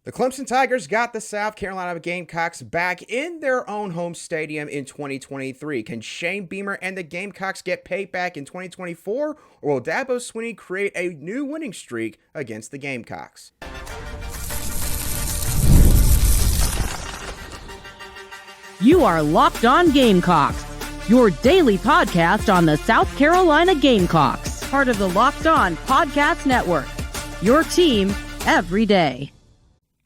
The Clemson Tigers got the South Carolina Gamecocks back in their own home stadium in 2023. Can Shane Beamer and the Gamecocks get payback in 2024, or will Dabo Swinney create a new winning streak against the Gamecocks? You are Locked On Gamecocks, your daily podcast on the South Carolina Gamecocks, part of the Locked On Podcast Network, your team every day.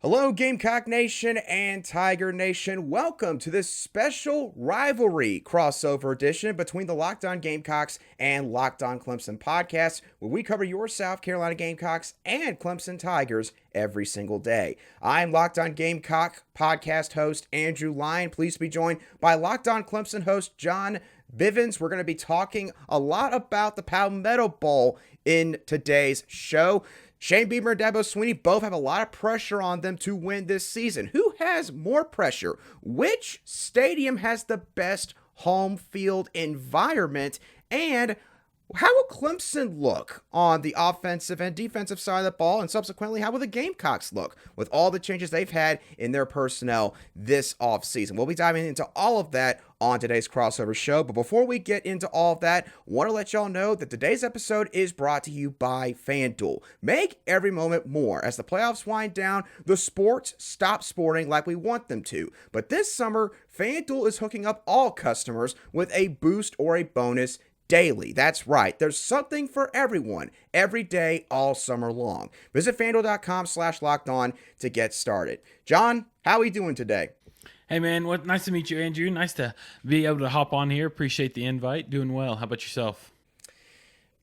Hello, Gamecock Nation and Tiger Nation. Welcome to this special rivalry crossover edition between the Locked On Gamecocks and Locked On Clemson podcast, where we cover your South Carolina Gamecocks and Clemson Tigers every single day. I'm Locked On Gamecock podcast host Andrew Lyon. Pleased to be joined by Locked On Clemson host John Bevin. We're going to be talking a lot about the Palmetto Bowl in today's show. Shane Beamer and Dabo Swinney both have a lot of pressure on them to win this season. Who has more pressure? Which stadium has the best home field environment? And how will Clemson look on the offensive and defensive side of the ball? And subsequently, how will the Gamecocks look with all the changes they've had in their personnel this offseason? We'll be diving into all of that on today's crossover show. But before we get into all of that, I want to let y'all know that today's episode is brought to you by FanDuel. Make every moment more. As the playoffs wind down, the sports stop sporting like we want them to. But this summer, FanDuel is hooking up all customers with a boost or a bonus daily. That's right. There's something for everyone every day, all summer long. Visit FanDuel.com/lockedon to get started. John, how are we doing today? Hey, man. Nice to meet you, Andrew. Nice to be able to hop on here. Appreciate the invite. Doing well. How about yourself?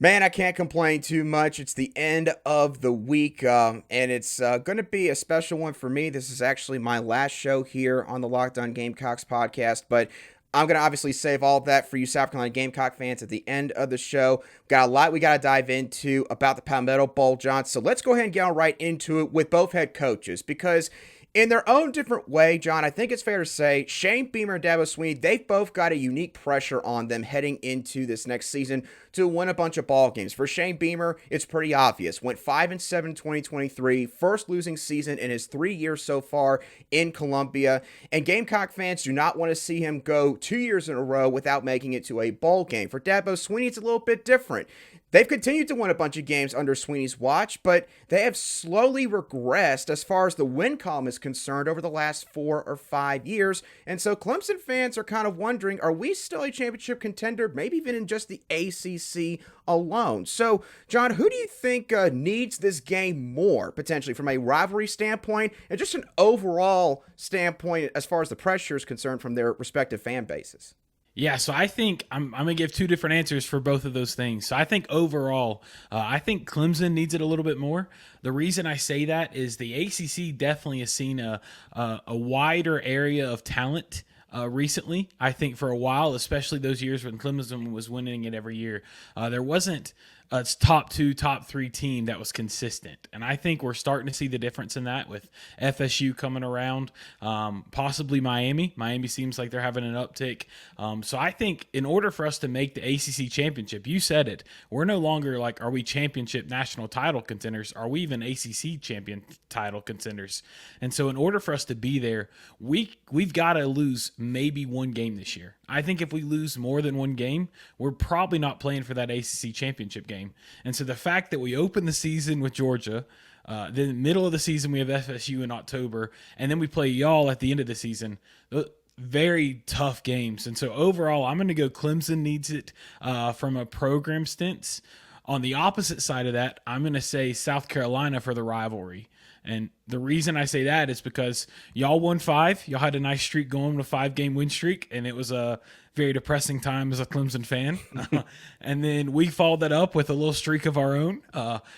Man, I can't complain too much. It's the end of the week, and it's going to be a special one for me. This is actually my last show here on the Locked On Gamecocks podcast, but I'm going to obviously save all of that for you South Carolina Gamecock fans at the end of the show. We've got a lot we got to dive into about the Palmetto Bowl, John. So let's go ahead and get on right into it with both head coaches, because in their own different way, John, I think it's fair to say Shane Beamer and Dabo Swinney, they've both got a unique pressure on them heading into this next season to win a bunch of ball games. For Shane Beamer, it's pretty obvious. Went 5-7 in 2023, first losing season in his 3 years so far in Columbia. And Gamecock fans do not want to see him go 2 years in a row without making it to a bowl game. For Dabo Swinney, it's a little bit different. They've continued to win a bunch of games under Swinney's watch, but they have slowly regressed as far as the win column is concerned over the last 4 or 5 years. And so Clemson fans are kind of wondering, are we still a championship contender, maybe even in just the ACC alone? So, John, who do you think needs this game more, potentially, from a rivalry standpoint and just an overall standpoint as far as the pressure is concerned from their respective fan bases? Yeah, so I think I'm going to give two different answers for both of those things. So I think overall, I think Clemson needs it a little bit more. The reason I say that is the ACC definitely has seen a wider area of talent recently. I think for a while, especially those years when Clemson was winning it every year, there wasn't a top 2, top 3 team that was consistent. And I think we're starting to see the difference in that with FSU coming around, possibly Miami. Miami seems like they're having an uptick. So I think in order for us to make the ACC championship, you said it, we're no longer like, are we championship national title contenders? Are we even ACC champion title contenders? And so in order for us to be there, we've got to lose maybe one game this year. I think if we lose more than one game, we're probably not playing for that ACC championship game. And so the fact that we open the season with Georgia, then the middle of the season we have FSU in October, and then we play y'all at the end of the season, very tough games. And so overall, I'm going to go Clemson needs it from a program stance. On the opposite side of that, I'm going to say South Carolina for the rivalry. And the reason I say that is because y'all won 5. Y'all had a nice streak going with a 5-game win streak, and it was a very depressing time as a Clemson fan. And then we followed that up with a little streak of our own,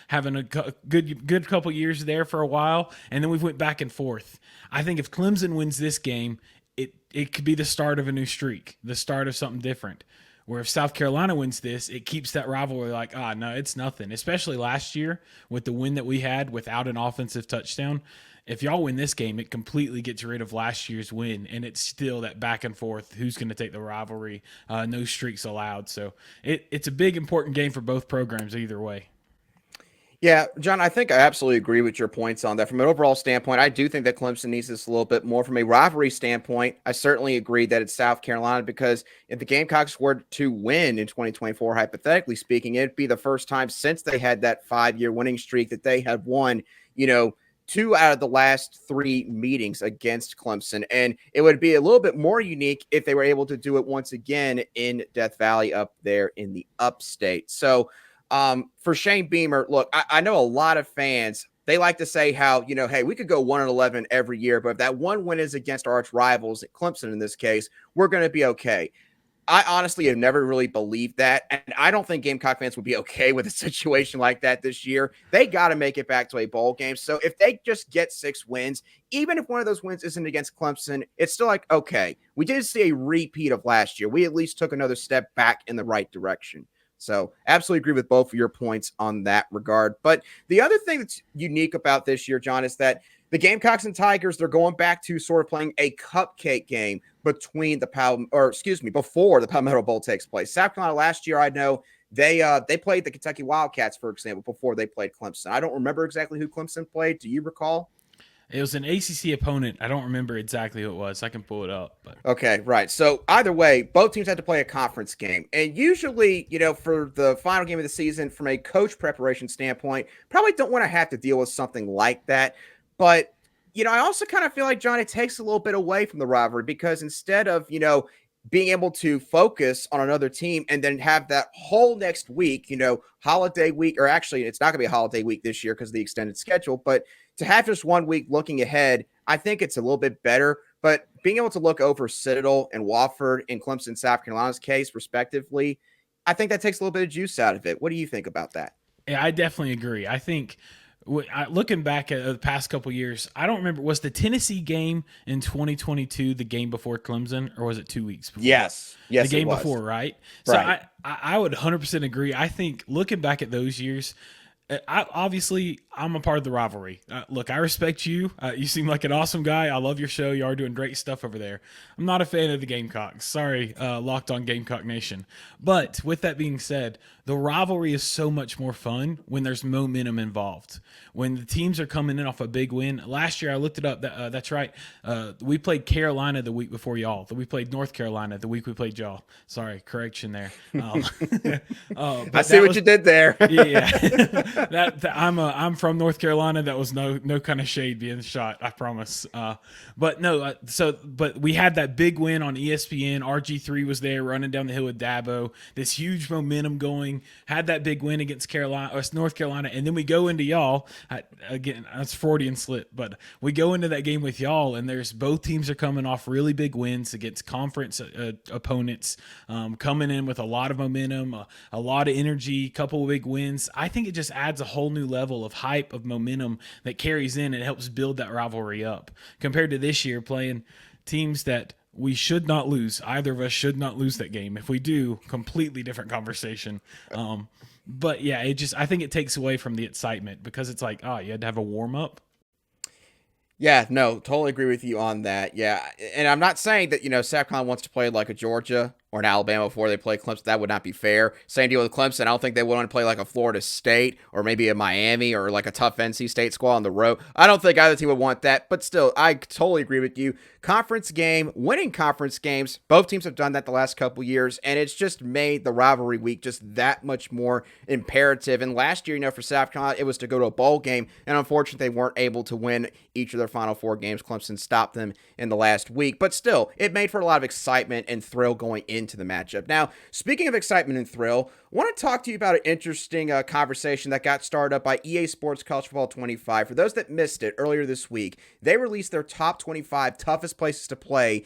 having a good couple years there for a while, and then we went back and forth. I think if Clemson wins this game, it could be the start of a new streak, the start of something different. Where if South Carolina wins this, it keeps that rivalry like, no, it's nothing. Especially last year with the win that we had without an offensive touchdown. If y'all win this game, it completely gets rid of last year's win, and it's still that back and forth, who's going to take the rivalry, no streaks allowed. So it's a big, important game for both programs either way. Yeah, John, I think I absolutely agree with your points on that. From an overall standpoint, I do think that Clemson needs this a little bit more. From a rivalry standpoint, I certainly agree that it's South Carolina, because if the Gamecocks were to win in 2024, hypothetically speaking, it'd be the first time since they had that 5-year winning streak that they have won, 2 out of the last 3 meetings against Clemson. And it would be a little bit more unique if they were able to do it once again in Death Valley up there in the upstate. So, for Shane Beamer, look, I know a lot of fans, they like to say how, hey, we could go 1-11 every year, but if that one win is against our arch rivals, Clemson in this case, we're going to be okay. I honestly have never really believed that, and I don't think Gamecock fans would be okay with a situation like that this year. They got to make it back to a bowl game. So if they just get 6 wins, even if one of those wins isn't against Clemson, it's still like, okay, we did see a repeat of last year. We at least took another step back in the right direction. So absolutely agree with both of your points on that regard. But the other thing that's unique about this year, John, is that the Gamecocks and Tigers, they're going back to sort of playing a cupcake game between before the Palmetto Bowl takes place. South Carolina last year, I know they played the Kentucky Wildcats, for example, before they played Clemson. I don't remember exactly who Clemson played. Do you recall? It was an ACC opponent. I don't remember exactly who it was. I can pull it up. But. Okay, right. So either way, both teams had to play a conference game. And usually, for the final game of the season, from a coach preparation standpoint, probably don't want to have to deal with something like that. But, I also kind of feel like, John, it takes a little bit away from the rivalry, because instead of, being able to focus on another team and then have that whole next week, holiday week, or actually it's not going to be a holiday week this year because of the extended schedule, but to have just 1 week looking ahead, I think it's a little bit better. But being able to look over Citadel and Wofford in Clemson, South Carolina's case, respectively, I think that takes a little bit of juice out of it. What do you think about that? Yeah, I definitely agree. I think looking back at the past couple years, I don't remember, was the Tennessee game in 2022 the game before Clemson, or was it 2 weeks before? Yes, the game before, right? So right. I would 100% agree. I think looking back at those years, I'm a part of the rivalry. Look, I respect you. You seem like an awesome guy. I love your show. You are doing great stuff over there. I'm not a fan of the Gamecocks. Sorry, Locked On Gamecock Nation. But with that being said, the rivalry is so much more fun when there's momentum involved. When the teams are coming in off a big win. Last year, I looked it up. That's right. We played Carolina the week before y'all. We played North Carolina the week we played y'all. Sorry, correction there. I see what you did there. Yeah. I'm from North Carolina. That was no kind of shade being shot, I promise. But we had that big win on ESPN. RG3 was there running down the hill with Dabo. This huge momentum going. Had that big win against North Carolina, and then we go into y'all. Again, that's Freudian slip, but we go into that game with y'all, and there's both teams are coming off really big wins against conference opponents, coming in with a lot of momentum, a lot of energy, couple of big wins. I think it just adds a whole new level of hype, of momentum that carries in and helps build that rivalry up compared to this year playing teams that we should not lose. Either of us should not lose that game. If we do, completely different conversation. But yeah, I think it takes away from the excitement because it's like, you had to have a warm up. Yeah, no, totally agree with you on that. Yeah, and I'm not saying that, South Carolina wants to play like a Georgia or an Alabama before they play Clemson. That would not be fair. Same deal with Clemson. I don't think they would want to play like a Florida State or maybe a Miami or like a tough NC State squad on the road. I don't think either team would want that, but still, I totally agree with you. Conference game, winning conference games, both teams have done that the last couple years, and it's just made the rivalry week just that much more imperative. And last year, for South Carolina, it was to go to a bowl game, and unfortunately, they weren't able to win each of their final 4 games. Clemson stopped them in the last week, but still, it made for a lot of excitement and thrill going into the matchup. Now, speaking of excitement and thrill, I want to talk to you about an interesting conversation that got started up by EA Sports College Football 25. For those that missed it earlier this week, they released their top 25 toughest places to play.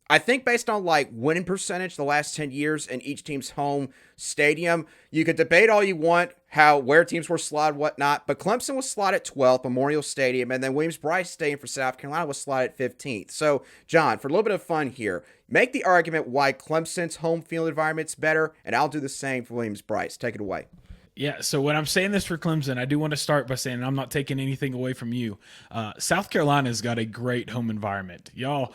I think based on winning percentage the last 10 years in each team's home stadium. You could debate all you want where teams were slotted, whatnot, but Clemson was slotted 12th, Memorial Stadium, and then Williams-Brice Stadium for South Carolina was slotted 15th. So, John, for a little bit of fun here, make the argument why Clemson's home field environment's better, and I'll do the same for Williams-Brice. Take it away. Yeah, so when I'm saying this for Clemson, I do want to start by saying I'm not taking anything away from you. South Carolina's got a great home environment. Y'all,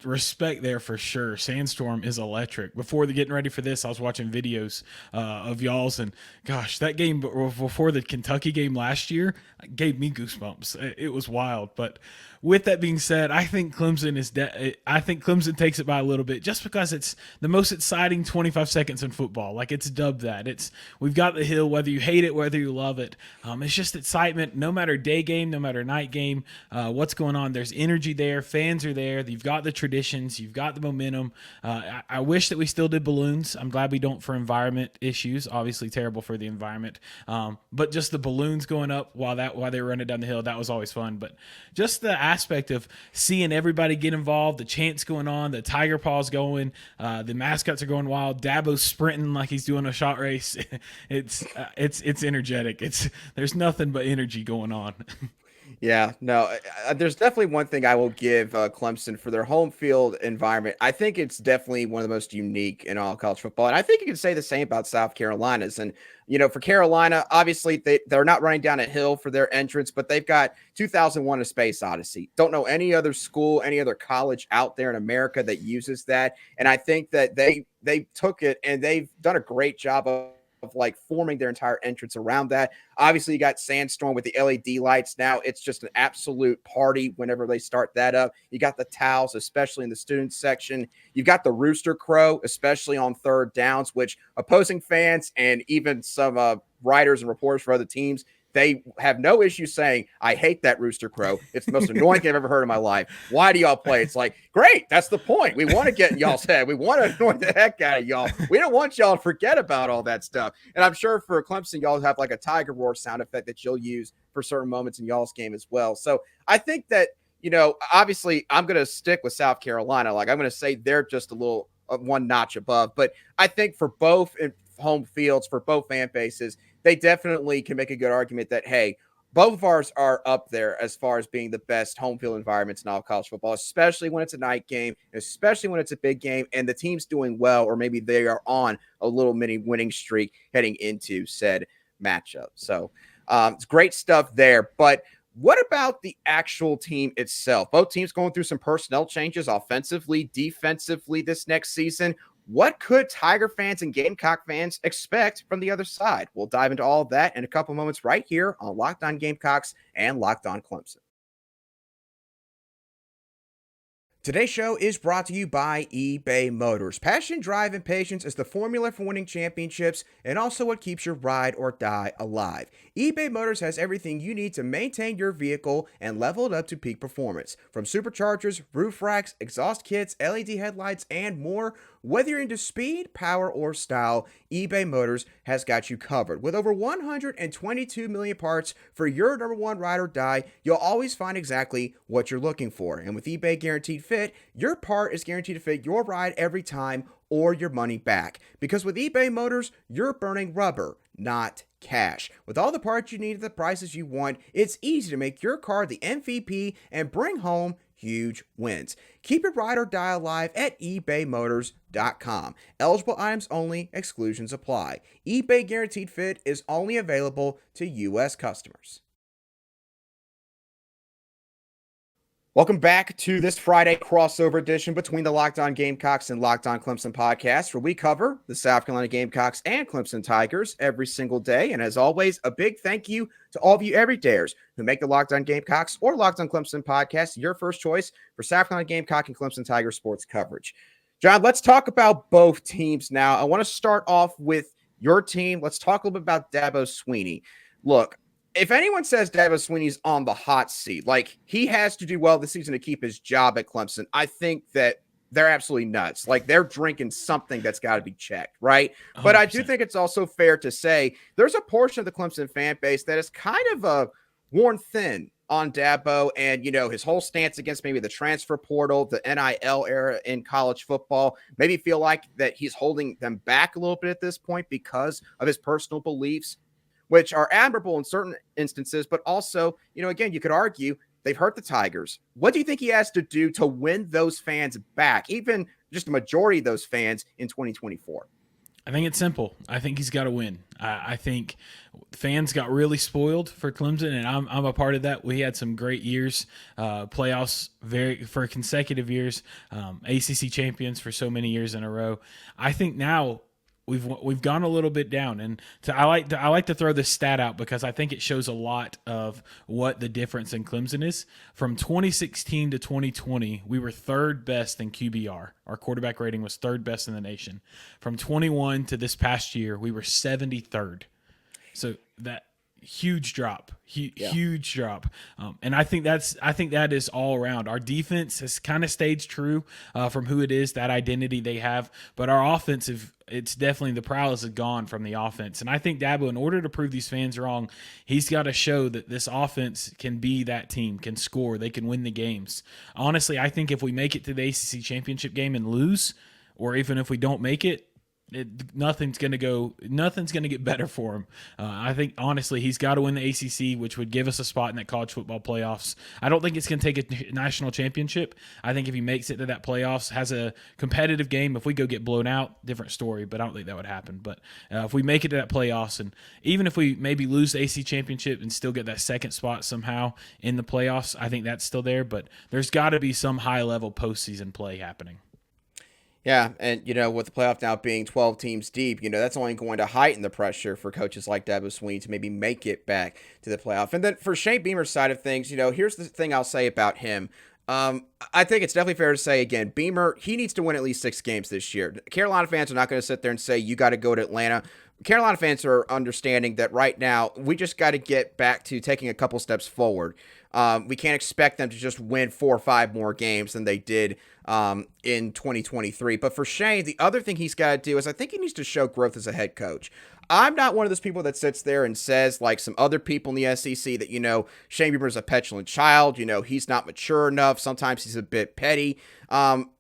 respect there for sure. Sandstorm is electric. Before getting ready for this, I was watching videos of y'all's, and gosh, that game before the Kentucky game last year gave me goosebumps. It was wild. But with that being said, I think Clemson I think Clemson takes it by a little bit, just because it's the most exciting 25 seconds in football. Like, it's dubbed that. We've got the hill, whether you hate it, whether you love it. It's just excitement, no matter day game, no matter night game. What's going on? There's energy there. Fans are there. You've got the traditions. You've got the momentum. I wish that we still did balloons. I'm glad we don't for environment issues. Obviously terrible for the environment. But just the balloons going up while they were running down the hill, that was always fun. But just the aspect of seeing everybody get involved, the chants going on, the tiger paws going, the mascots are going wild, Dabo's sprinting like he's doing a shot race. It's energetic. There's nothing but energy going on. Yeah, no, there's definitely one thing I will give Clemson for their home field environment. I think it's definitely one of the most unique in all college football. And I think you can say the same about South Carolina's. And, for Carolina, obviously they're not running down a hill for their entrance, but they've got 2001: A Space Odyssey. Don't know any other school, any other college out there in America that uses that. And I think that they took it and they've done a great job of like forming their entire entrance around that. Obviously, you got Sandstorm with the LED lights. Now it's just an absolute party whenever they start that up. You got the towels, especially in the student section. You've got the rooster crow, especially on third downs, which opposing fans and even some writers and reporters for other teams, they have no issue saying, I hate that rooster crow. It's the most annoying thing I've ever heard in my life. Why do y'all play? It's like, great. That's the point. We want to get in y'all's head. We want to annoy the heck out of y'all. We don't want y'all to forget about all that stuff. And I'm sure for Clemson, y'all have like a tiger roar sound effect that you'll use for certain moments in y'all's game as well. So I think that, obviously I'm going to stick with South Carolina. Like, I'm going to say they're just a little one notch above. But I think for both home fields, for both fan bases, they definitely can make a good argument that, hey, both of ours are up there as far as being the best home field environments in all college football, especially when it's a night game, especially when it's a big game and the team's doing well, or maybe they are on a little mini winning streak heading into said matchup. So it's great stuff there. But what about the actual team itself? Both teams going through some personnel changes offensively, defensively this next season. What could Tiger fans and Gamecock fans expect from the other side? We'll dive into all of that in a couple moments right here on Locked On Gamecocks and Locked On Clemson. Today's show is brought to you by eBay Motors. Passion, drive, and patience is the formula for winning championships and also what keeps your ride or die alive. eBay Motors has everything you need to maintain your vehicle and level it up to peak performance. From superchargers, roof racks, exhaust kits, LED headlights, and more, whether you're into speed, power, or style, eBay Motors has got you covered. With over 122 million parts for your number one ride or die, you'll always find exactly what you're looking for. And with eBay Guaranteed Fit, your part is guaranteed to fit your ride every time or your money back. Because with eBay Motors, you're burning rubber, not cash. With all the parts you need at the prices you want, it's easy to make your car the MVP and bring home huge wins. Keep your ride or die alive at ebaymotors.com. Eligible items only, exclusions apply. eBay Guaranteed Fit is only available to U.S. customers. Welcome back to this Friday crossover edition between the Locked On Gamecocks and Locked On Clemson podcast, where we cover the South Carolina Gamecocks and Clemson Tigers every single day. And as always, a big thank you to all of you everydayers who make the Locked On Gamecocks or Locked On Clemson podcast your first choice for South Carolina Gamecock and Clemson Tiger sports coverage. John, let's talk about both teams now. I want to start off with your team. Let's talk a little bit about Dabo Swinney. Look, if anyone says Dabo Swinney's on the hot seat, like he has to do well this season to keep his job at Clemson, I think that they're absolutely nuts. Like they're drinking something that's got to be checked, right? 100%. But I do think it's also fair to say there's a portion of the Clemson fan base that is kind of worn thin on Dabo and, his whole stance against maybe the transfer portal, the NIL era in college football, maybe feel like that he's holding them back a little bit at this point because of his personal beliefs, which are admirable in certain instances, but also, again, you could argue they've hurt the Tigers. What do you think he has to do to win those fans back, even just a majority of those fans in 2024? I think it's simple. I think he's got to win. I think fans got really spoiled for Clemson, and I'm a part of that. We had some great years, playoffs for consecutive years, ACC champions for so many years in a row. I think now we've gone a little bit down, and I like to throw this stat out because I think it shows a lot of what the difference in Clemson is. From 2016 to 2020, we were third best in QBR. Our quarterback rating was third best in the nation. From 21 to this past year, we were 73rd. So that huge drop, huge drop. And I think that is all around. Our defense has kind of stayed true from who it is, that identity they have, but our offensive, it's definitely the prowess is gone from the offense. And I think Dabo, in order to prove these fans wrong, he's got to show that this offense can be that team, can score, they can win the games. Honestly, I think if we make it to the ACC championship game and lose, or even if we don't make it, nothing's going to get better for him. I think, honestly, he's got to win the ACC, which would give us a spot in that college football playoffs. I don't think it's going to take a national championship. I think if he makes it to that playoffs, has a competitive game, if we go get blown out, different story, but I don't think that would happen. But if we make it to that playoffs, and even if we maybe lose the ACC championship and still get that second spot somehow in the playoffs, I think that's still there. But there's got to be some high-level postseason play happening. Yeah, and, with the playoff now being 12 teams deep, that's only going to heighten the pressure for coaches like Dabo Swinney to maybe make it back to the playoff. And then for Shane Beamer's side of things, here's the thing I'll say about him. I think it's definitely fair to say, again, Beamer, he needs to win at least 6 games this year. Carolina fans are not going to sit there and say, you got to go to Atlanta. Carolina fans are understanding that right now we just got to get back to taking a couple steps forward. We can't expect them to just win 4 or 5 more games than they did in 2023. But for Shane, the other thing he's got to do is I think he needs to show growth as a head coach. I'm not one of those people that sits there and says, like some other people in the SEC, that, Shane Beamer's a petulant child. He's not mature enough. Sometimes he's a bit petty.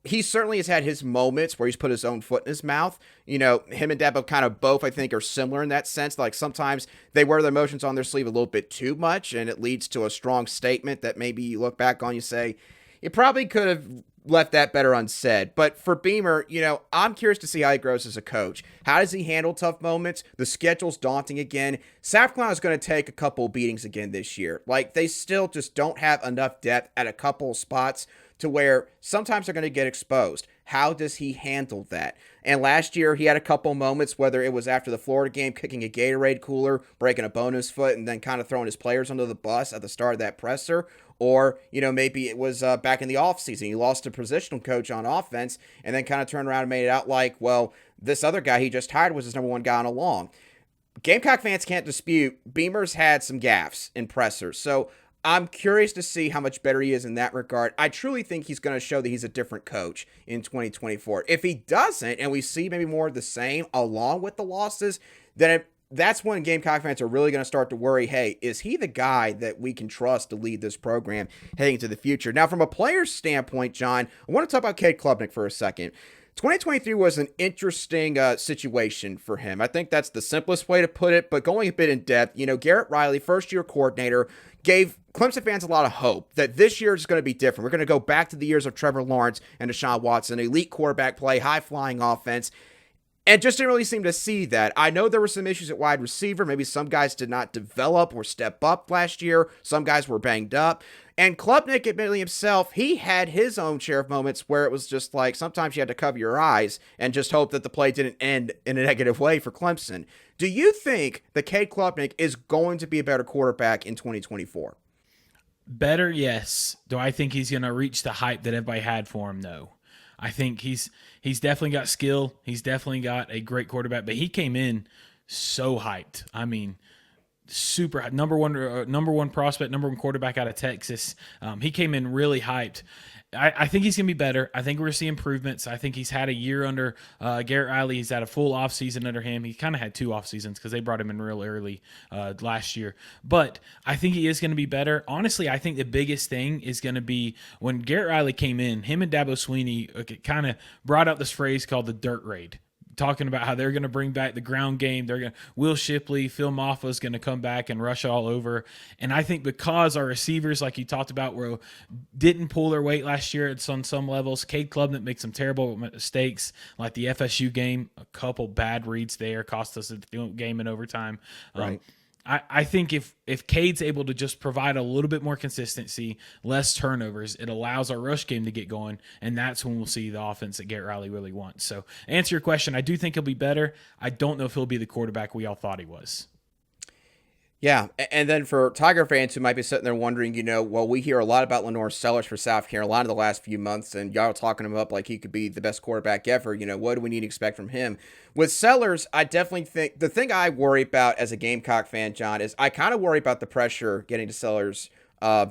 He certainly has had his moments where he's put his own foot in his mouth. Him and Dabo kind of both, I think, are similar in that sense. Like sometimes they wear their emotions on their sleeve a little bit too much, and it leads to a strong statement that maybe you look back on, you say, you probably could have left that better unsaid. But for Beamer, I'm curious to see how he grows as a coach. How does he handle tough moments? The schedule's daunting again. South Carolina is going to take a couple beatings again this year. Like, they still just don't have enough depth at a couple of spots to where sometimes they're going to get exposed. How does he handle that? And last year, he had a couple moments, whether it was after the Florida game, kicking a Gatorade cooler, breaking a bone in his foot, and then kind of throwing his players under the bus at the start of that presser. Or, maybe it was back in the offseason. He lost a positional coach on offense and then kind of turned around and made it out like, well, this other guy he just hired was his number one guy on a long. Gamecock fans can't dispute Beamer's had some gaffes in pressers. So I'm curious to see how much better he is in that regard. I truly think he's going to show that he's a different coach in 2024. If he doesn't, and we see maybe more of the same along with the losses, then that's when Gamecock fans are really going to start to worry, hey, is he the guy that we can trust to lead this program heading into the future? Now, from a player's standpoint, John, I want to talk about Cade Klubnik for a second. 2023 was an interesting situation for him. I think that's the simplest way to put it, but going a bit in depth, Garrett Riley, first-year coordinator, gave Clemson fans a lot of hope that this year is going to be different. We're going to go back to the years of Trevor Lawrence and Deshaun Watson, elite quarterback play, high-flying offense, and just didn't really seem to see that. I know there were some issues at wide receiver. Maybe some guys did not develop or step up last year. Some guys were banged up. And Klubnik, admittedly himself, he had his own share of moments where it was just like sometimes you had to cover your eyes and just hope that the play didn't end in a negative way for Clemson. Do you think that Cade Klubnik is going to be a better quarterback in 2024? Better, yes. Do I think he's going to reach the hype that everybody had for him? No. I think he's definitely got skill. He's definitely got a great quarterback, but he came in so hyped. I mean, super hyped. Number one prospect, number one quarterback out of Texas. He came in really hyped. I think he's going to be better. I think we're going to see improvements. I think he's had a year under Garrett Riley. He's had a full offseason under him. He kind of had 2 off seasons because they brought him in real early last year. But I think he is going to be better. Honestly, I think the biggest thing is going to be when Garrett Riley came in, him and Dabo Swinney kind of brought out this phrase called the dirt raid. talking about how they're going to bring back the ground game. Will Shipley, Phil Maffa is going to come back and rush it all over. And I think because our receivers, like you talked about, didn't pull their weight last year on some levels. Cade Klubnik made some terrible mistakes, like the FSU game. A couple bad reads there cost us the game in overtime. Right. I think if Cade's able to just provide a little bit more consistency, less turnovers, it allows our rush game to get going, and that's when we'll see the offense that Garrett Riley really wants. So, answer your question, I do think he'll be better. I don't know if he'll be the quarterback we all thought he was. Yeah, and then for Tiger fans who might be sitting there wondering, we hear a lot about Lenore Sellers for South Carolina the last few months, and y'all are talking him up like he could be the best quarterback ever. What do we need to expect from him? With Sellers, I definitely think the thing I worry about as a Gamecock fan, John, is I kind of worry about the pressure getting to Sellers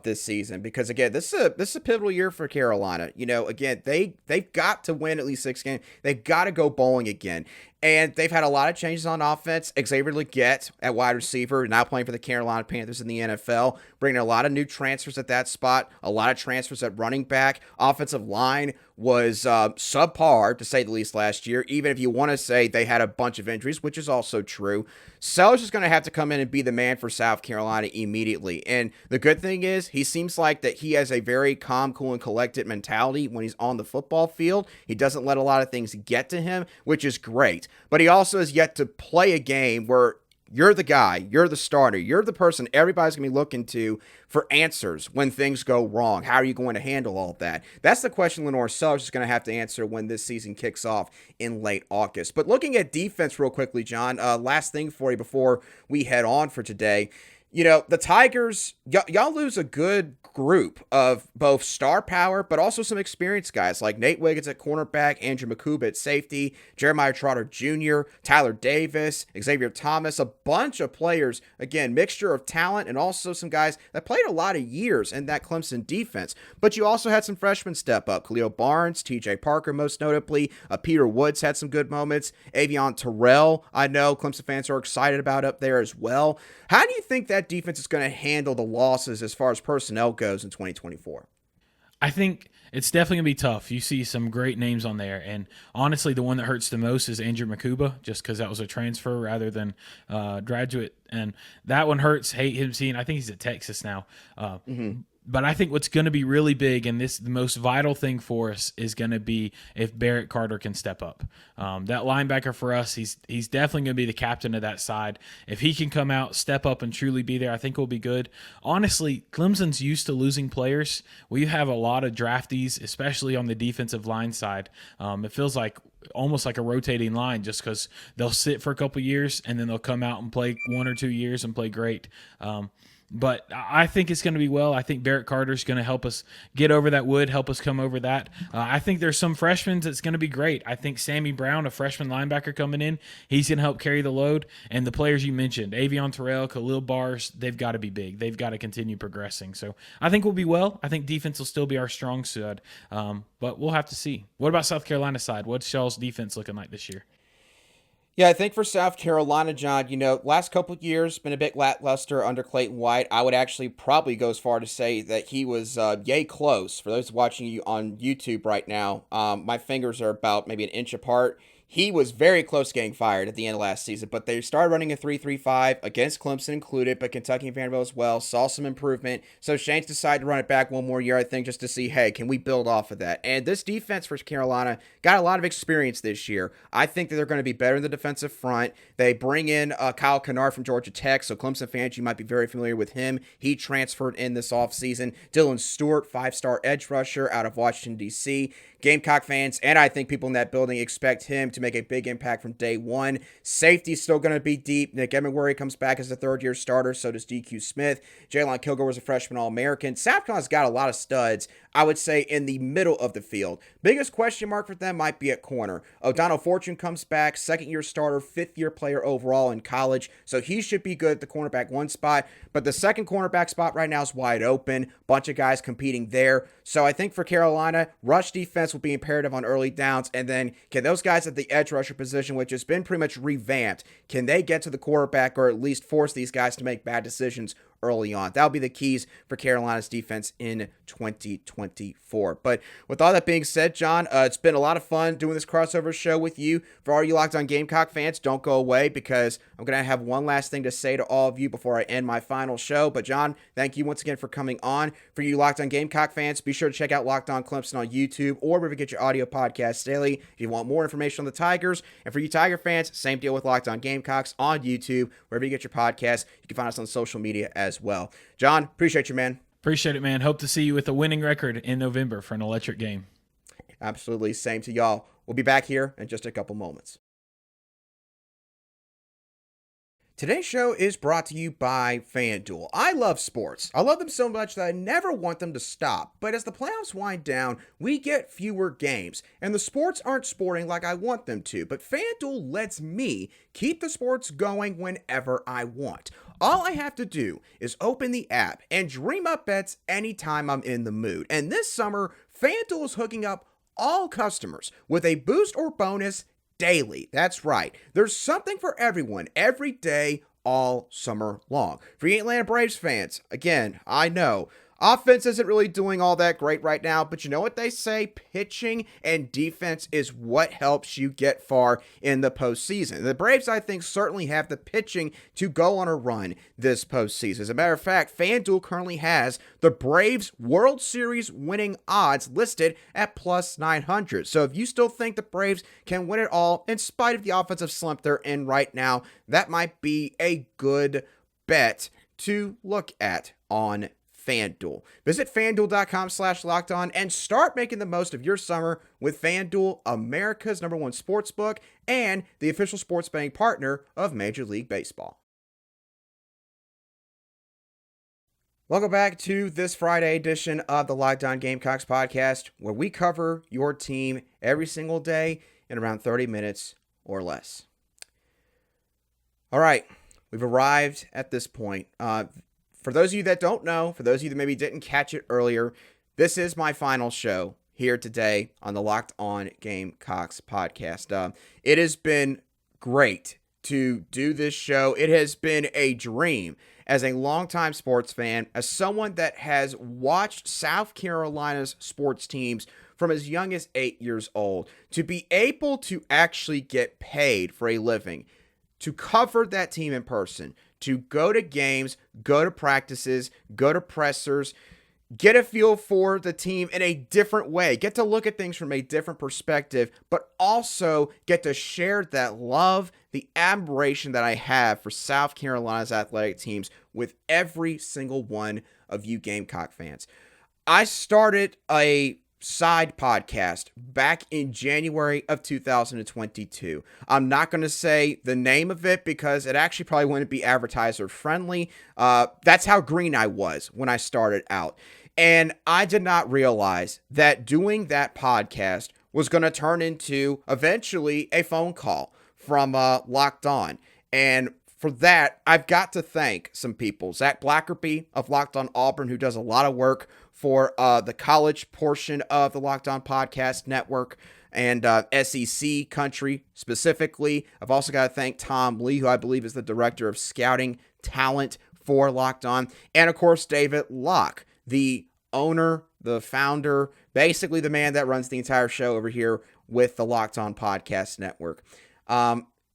this season, because again, this is a pivotal year for Carolina. Again, they've got to win at least 6 games. They've got to go bowling again. And they've had a lot of changes on offense. Xavier Legette at wide receiver, now playing for the Carolina Panthers in the NFL, bringing a lot of new transfers at that spot, a lot of transfers at running back. Offensive line was subpar, to say the least, last year, even if you want to say they had a bunch of injuries, which is also true. Sellers is going to have to come in and be the man for South Carolina immediately. And the good thing is, he seems like that he has a very calm, cool, and collected mentality when he's on the football field. He doesn't let a lot of things get to him, which is great. But he also has yet to play a game where you're the guy, you're the starter, you're the person everybody's going to be looking to for answers when things go wrong. How are you going to handle all of that? That's the question Lenore Sellers is going to have to answer when this season kicks off in late August. But looking at defense real quickly, John, last thing for you before we head on for today. The Tigers, y'all lose a good group of both star power, but also some experienced guys like Nate Wiggins at cornerback, Andrew Makuba at safety, Jeremiah Trotter Jr., Tyler Davis, Xavier Thomas, a bunch of players, again, mixture of talent and also some guys that played a lot of years in that Clemson defense. But you also had some freshmen step up. Khalil Barnes, TJ Parker, most notably. Peter Woods had some good moments. Avion Terrell, I know Clemson fans are excited about up there as well. How do you think that defense is going to handle the losses as far as personnel goes in 2024? I think it's definitely going to be tough. You see some great names on there, and honestly, the one that hurts the most is Andrew Makuba, just because that was a transfer rather than graduate, and that one hurts. Hate him seeing. I think he's at Texas now. But I think what's going to be really big, and the most vital thing for us, is going to be if Barrett Carter can step up. That linebacker for us, he's definitely going to be the captain of that side. If he can come out, step up, and truly be there, I think we'll be good. Honestly, Clemson's used to losing players. We have a lot of draftees, especially on the defensive line side. It feels like almost like a rotating line, just because they'll sit for a couple years and then they'll come out and play 1 or 2 years and play great. But I think it's going to be well. I think Barrett Carter's going to help us get over that wood, help us come over that. I think there's some freshmen that's going to be great. I think Sammy Brown, a freshman linebacker coming in, he's going to help carry the load. And the players you mentioned, Avion Terrell, Khalil Bars, they've got to be big. They've got to continue progressing. So I think we'll be well. I think defense will still be our strong suit, but we'll have to see. What about South Carolina side? What's y'all's defense looking like this year? Yeah, I think for South Carolina, John, last couple of years been a bit lackluster under Clayton White. I would actually probably go as far to say that he was yay close. For those watching you on YouTube right now, my fingers are about maybe an inch apart. He was very close to getting fired at the end of last season, but they started running a 3-3-5 against Clemson included, but Kentucky and Vanderbilt as well. Saw some improvement. So Shane's decided to run it back one more year, I think, just to see, hey, can we build off of that? And this defense for Carolina got a lot of experience this year. I think that they're going to be better in the defensive front. They bring in Kyle Kennard from Georgia Tech, so Clemson fans, you might be very familiar with him. He transferred in this offseason. Dylan Stewart, 5-star edge rusher out of Washington, D.C. Gamecock fans, and I think people in that building expect him to make a big impact from day one. Safety's still going to be deep. Nick Emenwari comes back as a third-year starter, so does DQ Smith. Jalen Kilgore was a freshman All-American. South Carolina's got a lot of studs, I would say, in the middle of the field. Biggest question mark for them might be at corner. O'Donnell Fortune comes back, second-year starter, fifth-year player overall in college, so he should be good at the cornerback one spot, but the second cornerback spot right now is wide open. Bunch of guys competing there. So I think for Carolina, rush defense will be imperative on early downs, and then can those guys at the edge rusher position, which has been pretty much revamped, can they get to the quarterback or at least force these guys to make bad decisions early on. That'll be the keys for Carolina's defense in 2024. But with all that being said, John, it's been a lot of fun doing this crossover show with you. For all you Locked On Gamecock fans, don't go away because I'm going to have one last thing to say to all of you before I end my final show. But John, thank you once again for coming on. For you Locked On Gamecock fans, be sure to check out Locked On Clemson on YouTube or wherever you get your audio podcasts daily if you want more information on the Tigers. And for you Tiger fans, same deal with Locked On Gamecocks on YouTube, wherever you get your podcasts. You can find us on social media as well. John, appreciate you, man. Appreciate it, man. Hope to see you with a winning record in November for an electric game. Absolutely. Same to y'all. We'll be back here in just a couple moments. Today's show is brought to you by FanDuel. I love sports. I love them so much that I never want them to stop. But as the playoffs wind down, we get fewer games. And the sports aren't sporting like I want them to. But FanDuel lets me keep the sports going whenever I want. All I have to do is open the app and dream up bets anytime I'm in the mood. And this summer, FanDuel is hooking up all customers with a boost or bonus daily. That's right. There's something for everyone every day, all summer long. For you Atlanta Braves fans, again, I know offense isn't really doing all that great right now, but you know what they say? Pitching and defense is what helps you get far in the postseason. The Braves, I think, certainly have the pitching to go on a run this postseason. As a matter of fact, FanDuel currently has the Braves World Series winning odds listed at plus 900. So if you still think the Braves can win it all, in spite of the offensive slump they're in right now, that might be a good bet to look at on FanDuel. Visit FanDuel.com/lockedon and start making the most of your summer with FanDuel, America's #1 sportsbook and the official sports betting partner of Major League Baseball. Welcome back to this Friday edition of the Locked On Gamecocks podcast, where we cover your team every single day in around 30 minutes or less. All right, we've arrived at this point. For those of you that don't know, for those of you that maybe didn't catch it earlier, this is my final show here today on the Locked On Gamecocks podcast. It has been great to do this show. It has been a dream as a longtime sports fan, as someone that has watched South Carolina's sports teams from as young as 8 years old, to be able to actually get paid for a living, to cover that team in person, to go to games, go to practices, go to pressers, get a feel for the team in a different way, get to look at things from a different perspective, but also get to share that love, the admiration that I have for South Carolina's athletic teams with every single one of you Gamecock fans. I started a side podcast back in January of 2022. I'm not going to say the name of it because it actually probably wouldn't be advertiser friendly. That's how green I was when I started out. And I did not realize that doing that podcast was going to turn into eventually a phone call from Locked On. And for that, I've got to thank some people. Zach Blackerby of Locked On Auburn, who does a lot of work for the college portion of the Locked On Podcast Network and SEC country specifically. I've also got to thank Tom Lee, who I believe is the director of scouting talent for Locked On. And of course, David Locke, the owner, the founder, basically the man that runs the entire show over here with the Locked On Podcast Network.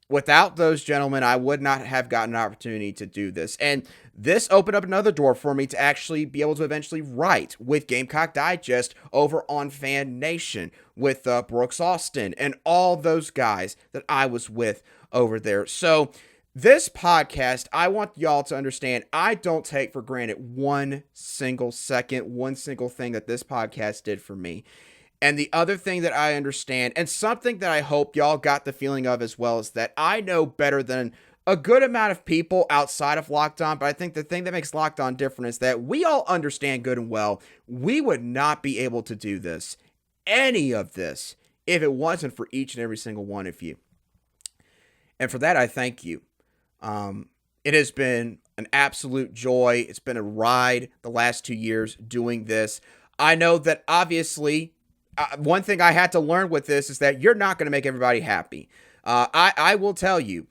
Without those gentlemen, I would not have gotten an opportunity to do this. And this opened up another door for me to actually be able to eventually write with Gamecock Digest over on Fan Nation with Brooks Austin and all those guys that I was with over there. So this podcast, I want y'all to understand, I don't take for granted one single second, one single thing that this podcast did for me. And the other thing that I understand, and something that I hope y'all got the feeling of as well, is that I know better than a good amount of people outside of Locked On, but I think the thing that makes Locked On different is that we all understand good and well, we would not be able to do this, any of this, if it wasn't for each and every single one of you. And for that, I thank you. It has been an absolute joy. It's been a ride the last 2 years doing this. I know that obviously, one thing I had to learn with this is that you're not going to make everybody happy. I will tell you,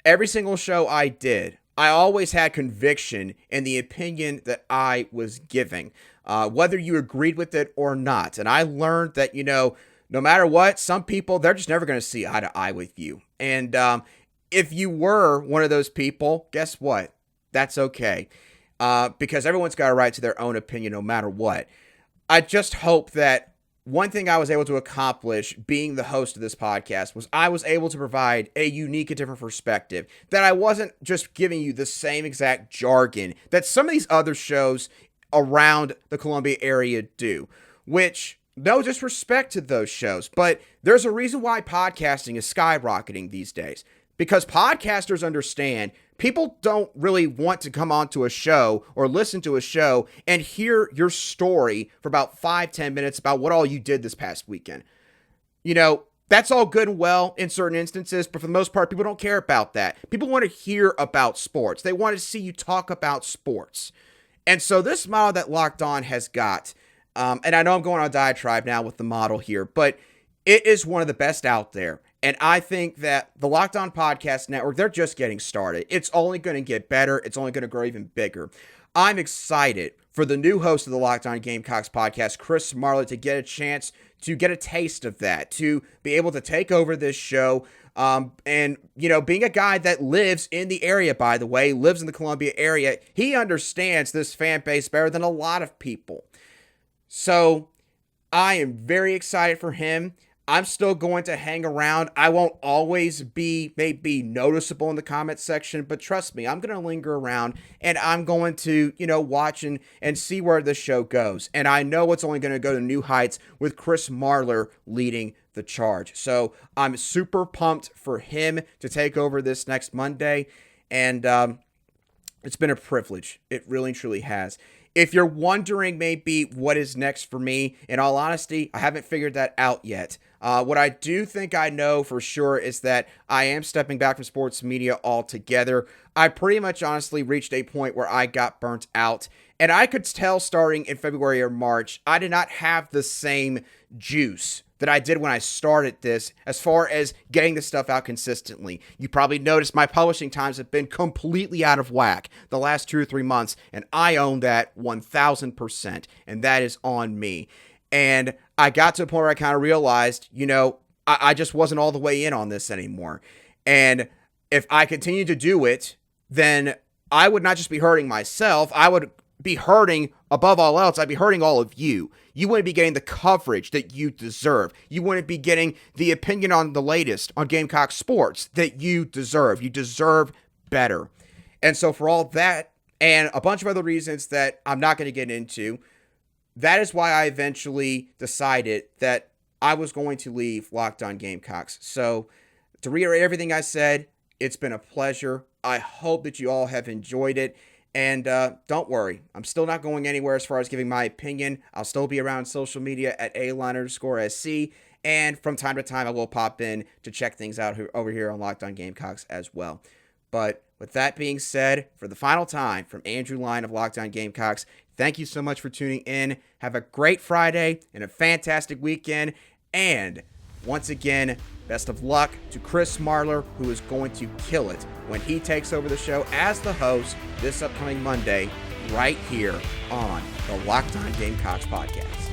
every single show I did I always had conviction in the opinion that I was giving, whether you agreed with it or not. And I learned that, no matter what, some people, they're just never going to see eye to eye with you. And if you were one of those people, guess what? That's okay. Because everyone's got a right to their own opinion no matter what. I just hope that one thing I was able to accomplish being the host of this podcast was I was able to provide a unique and different perspective, that I wasn't just giving you the same exact jargon that some of these other shows around the Columbia area do, which, no disrespect to those shows, but there's a reason why podcasting is skyrocketing these days, because podcasters understand people don't really want to come onto a show or listen to a show and hear your story for about 5-10 minutes about what all you did this past weekend. That's all good and well in certain instances, but for the most part, people don't care about that. People want to hear about sports. They want to see you talk about sports. And so this model that Locked On has got, and I know I'm going on a diatribe now with the model here, but it is one of the best out there. And I think that the Locked On Podcast Network, they're just getting started. It's only going to get better. It's only going to grow even bigger. I'm excited for the new host of the Locked On Gamecocks podcast, Chris Marler, to get a chance to get a taste of that, to be able to take over this show. And, being a guy that lives in the area, by the way, lives in the Columbia area, he understands this fan base better than a lot of people. So I am very excited for him. I'm still going to hang around. I won't always be maybe noticeable in the comment section, but trust me, I'm going to linger around and I'm going to, watch and see where the show goes. And I know it's only going to go to new heights with Chris Marler leading the charge. So I'm super pumped for him to take over this next Monday. And it's been a privilege. It really, truly has. If you're wondering maybe what is next for me, in all honesty, I haven't figured that out yet. What I do think I know for sure is that I am stepping back from sports media altogether. I pretty much honestly reached a point where I got burnt out. And I could tell starting in February or March, I did not have the same juice that I did when I started this as far as getting this stuff out consistently. You probably noticed my publishing times have been completely out of whack the last 2 or 3 months, and I own that 1,000%, and that is on me. And I got to a point where I kind of realized, I just wasn't all the way in on this anymore. And if I continue to do it, then I would not just be hurting myself, I would be hurting, above all else, I'd be hurting all of you. You wouldn't be getting the coverage that you deserve. You wouldn't be getting the opinion on the latest on Gamecock sports that you deserve. You deserve better. And so for all that and a bunch of other reasons that I'm not going to get into, that is why I eventually decided that I was going to leave Locked On Gamecocks. So to reiterate everything I said, it's been a pleasure. I hope that you all have enjoyed it. And don't worry, I'm still not going anywhere as far as giving my opinion. I'll still be around social media at @A_SC. And from time to time, I will pop in to check things out over here on Locked On Gamecocks as well. But with that being said, for the final time, from Andrew Line of Locked On Gamecocks, thank you so much for tuning in. Have a great Friday and a fantastic weekend. And once again, best of luck to Chris Marler, who is going to kill it when he takes over the show as the host this upcoming Monday, right here on the Locked On Gamecocks podcast.